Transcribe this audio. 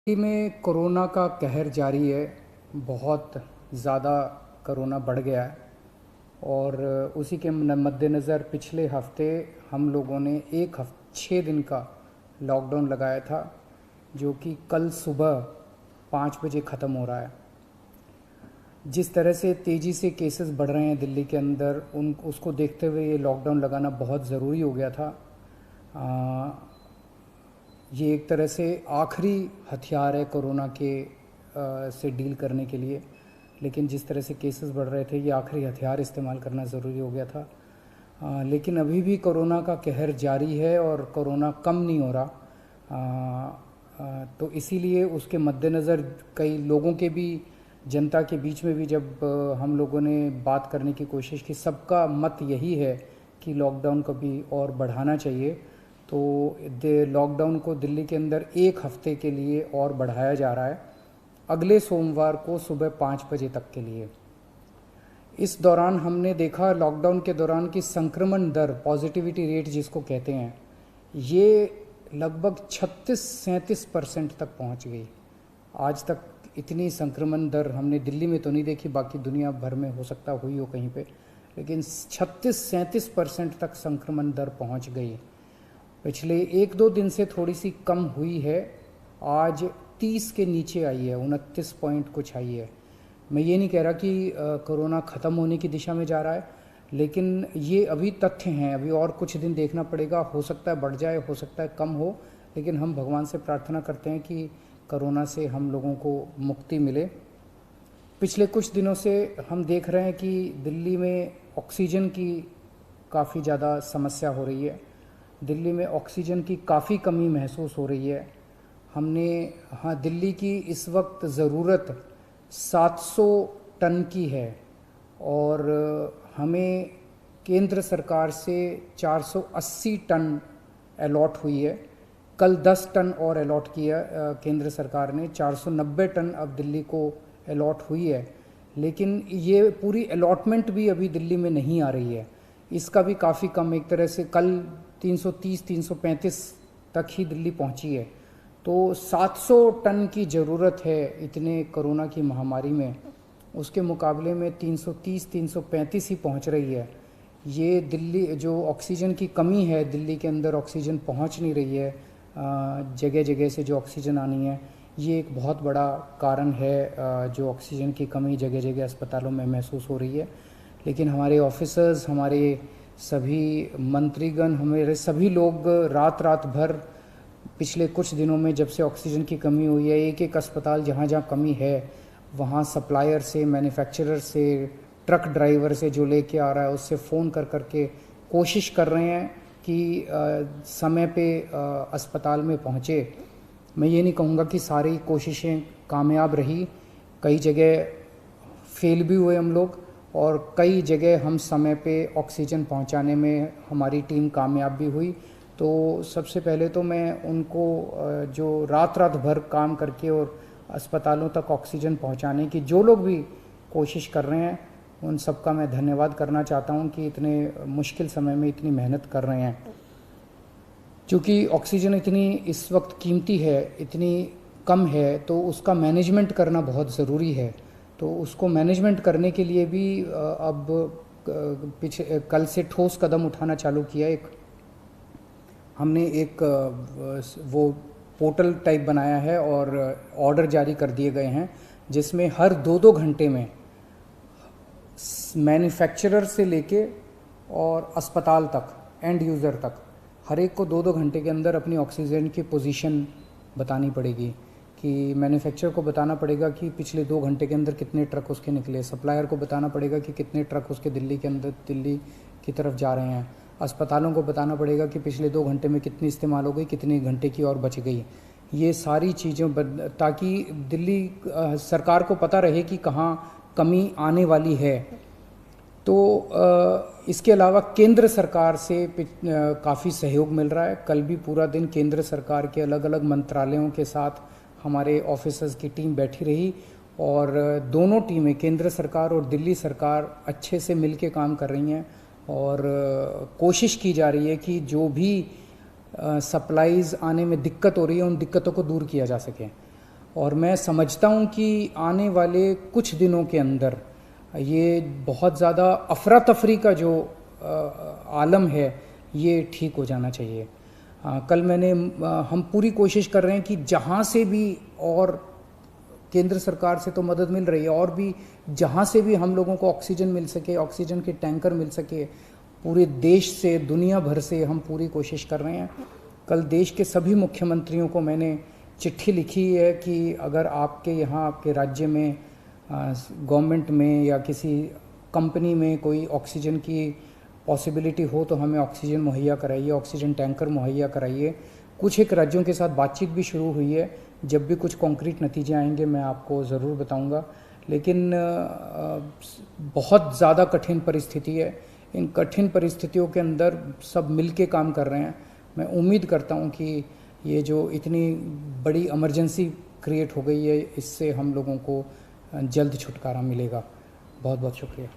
दिल्ली में कोरोना का कहर जारी है। बहुत ज़्यादा कोरोना बढ़ गया है और उसी के मद्देनज़र पिछले हफ्ते हम लोगों ने 6 दिन का लॉकडाउन लगाया था, जो कि कल सुबह 5 बजे ख़त्म हो रहा है। जिस तरह से तेज़ी से केसेस बढ़ रहे हैं दिल्ली के अंदर, उसको देखते हुए ये लॉकडाउन लगाना बहुत ज़रूरी हो गया था। ये एक तरह से आखिरी हथियार है कोरोना के से डील करने के लिए, लेकिन जिस तरह से केसेस बढ़ रहे थे, ये आखिरी हथियार इस्तेमाल करना ज़रूरी हो गया था। लेकिन अभी भी कोरोना का कहर जारी है और कोरोना कम नहीं हो रहा। तो इसीलिए उसके मद्देनज़र कई लोगों के भी, जनता के बीच में भी जब हम लोगों ने बात करने की कोशिश की, सबका मत यही है कि लॉकडाउन को भी और बढ़ाना चाहिए। तो लॉकडाउन को दिल्ली के अंदर 1 हफ्ते के लिए और बढ़ाया जा रहा है, अगले सोमवार को सुबह 5 बजे तक के लिए। इस दौरान हमने देखा, लॉकडाउन के दौरान, की संक्रमण दर, पॉजिटिविटी रेट जिसको कहते हैं, ये लगभग 36-37% तक पहुंच गई। आज तक इतनी संक्रमण दर हमने दिल्ली में तो नहीं देखी, बाकी दुनिया भर में हो सकता हुई हो कहीं पे, लेकिन 36-37% तक संक्रमण दर पहुंच गई। पिछले 1-2 दिन से थोड़ी सी कम हुई है, आज 30 के नीचे आई है, 29 पॉइंट कुछ आई है। मैं ये नहीं कह रहा कि कोरोना ख़त्म होने की दिशा में जा रहा है, लेकिन ये अभी तथ्य हैं। अभी और कुछ दिन देखना पड़ेगा, हो सकता है बढ़ जाए, हो सकता है कम हो, लेकिन हम भगवान से प्रार्थना करते हैं कि कोरोना से हम लोगों को मुक्ति मिले। पिछले कुछ दिनों से हम देख रहे हैं कि दिल्ली में ऑक्सीजन की काफ़ी ज़्यादा समस्या हो रही है। दिल्ली में ऑक्सीजन की काफ़ी कमी महसूस हो रही है। दिल्ली की इस वक्त ज़रूरत 700 टन की है और हमें केंद्र सरकार से 480 टन अलॉट हुई है। कल 10 टन और अलॉट किया केंद्र सरकार ने, 490 टन अब दिल्ली को अलॉट हुई है। लेकिन ये पूरी अलॉटमेंट भी अभी दिल्ली में नहीं आ रही है, इसका भी काफ़ी कम, एक तरह से कल 330-335 तक ही दिल्ली पहुंची है। तो 700 टन की ज़रूरत है इतने कोरोना की महामारी में, उसके मुकाबले में 330-335 ही पहुंच रही है। ये दिल्ली जो ऑक्सीजन की कमी है, दिल्ली के अंदर ऑक्सीजन पहुंच नहीं रही है, जगह जगह से जो ऑक्सीजन आनी है, ये एक बहुत बड़ा कारण है जो ऑक्सीजन की कमी जगह जगह अस्पतालों में महसूस हो रही है। लेकिन हमारे ऑफिसर्स, हमारे सभी मंत्रीगण, हमारे सभी लोग रात रात भर पिछले कुछ दिनों में, जब से ऑक्सीजन की कमी हुई है, एक एक अस्पताल जहाँ जहाँ कमी है वहाँ सप्लायर से, मैन्युफैक्चरर से, ट्रक ड्राइवर से जो लेके आ रहा है, उससे फ़ोन कर करके कोशिश कर रहे हैं कि समय पे अस्पताल में पहुँचे। मैं ये नहीं कहूँगा कि सारी कोशिशें कामयाब रही, कई जगह फेल भी हुए हम लोग, और कई जगह हम समय पे ऑक्सीजन पहुंचाने में हमारी टीम कामयाब भी हुई। तो सबसे पहले तो मैं उनको जो रात रात भर काम करके और अस्पतालों तक ऑक्सीजन पहुंचाने की जो लोग भी कोशिश कर रहे हैं, उन सबका मैं धन्यवाद करना चाहता हूं कि इतने मुश्किल समय में इतनी मेहनत कर रहे हैं। क्योंकि ऑक्सीजन इतनी इस वक्त कीमती है, इतनी कम है, तो उसका मैनेजमेंट करना बहुत ज़रूरी है। तो उसको मैनेजमेंट करने के लिए भी अब कल से ठोस कदम उठाना चालू किया। हमने एक वो पोर्टल टाइप बनाया है और ऑर्डर जारी कर दिए गए हैं, जिसमें हर 2-2 घंटे में मैन्युफैक्चरर से लेके और अस्पताल तक, एंड यूज़र तक, हर एक को 2-2 घंटे के अंदर अपनी ऑक्सीजन की पोजीशन बतानी पड़ेगी। कि मैन्युफैक्चरर को बताना पड़ेगा कि पिछले 2 घंटे के अंदर कितने ट्रक उसके निकले, सप्लायर को बताना पड़ेगा कि कितने ट्रक उसके दिल्ली की तरफ जा रहे हैं, अस्पतालों को बताना पड़ेगा कि पिछले 2 घंटे में कितनी इस्तेमाल हो गई, कितने घंटे की और बच गई। ये सारी चीज़ें ताकि दिल्ली सरकार को पता रहे कि कहाँ कमी आने वाली है। तो इसके अलावा केंद्र सरकार से काफ़ी सहयोग मिल रहा है। कल भी पूरा दिन केंद्र सरकार के अलग अलग मंत्रालयों के साथ हमारे ऑफिसर्स की टीम बैठी रही और दोनों टीमें, केंद्र सरकार और दिल्ली सरकार, अच्छे से मिलके काम कर रही हैं और कोशिश की जा रही है कि जो भी सप्लाईज़ आने में दिक्कत हो रही है, उन दिक्कतों को दूर किया जा सके। और मैं समझता हूँ कि आने वाले कुछ दिनों के अंदर ये बहुत ज़्यादा अफरा तफरी का जो आलम है ये ठीक हो जाना चाहिए। कल हम पूरी कोशिश कर रहे हैं कि जहाँ से भी, और केंद्र सरकार से तो मदद मिल रही है, और भी जहाँ से भी हम लोगों को ऑक्सीजन मिल सके, ऑक्सीजन के टैंकर मिल सके, पूरे देश से, दुनिया भर से हम पूरी कोशिश कर रहे हैं। कल देश के सभी मुख्यमंत्रियों को मैंने चिट्ठी लिखी है कि अगर आपके यहाँ, आपके राज्य में, गवर्नमेंट में या किसी कंपनी में कोई ऑक्सीजन की पॉसिबिलिटी हो तो हमें ऑक्सीजन मुहैया कराइए, ऑक्सीजन टैंकर मुहैया कराइए। कुछ एक राज्यों के साथ बातचीत भी शुरू हुई है। जब भी कुछ कॉन्क्रीट नतीजे आएंगे मैं आपको ज़रूर बताऊंगा। लेकिन बहुत ज़्यादा कठिन परिस्थिति है। इन कठिन परिस्थितियों के अंदर सब मिल के काम कर रहे हैं। मैं उम्मीद करता हूं कि ये जो इतनी बड़ी इमरजेंसी क्रिएट हो गई है, इससे हम लोगों को जल्द छुटकारा मिलेगा। बहुत बहुत शुक्रिया।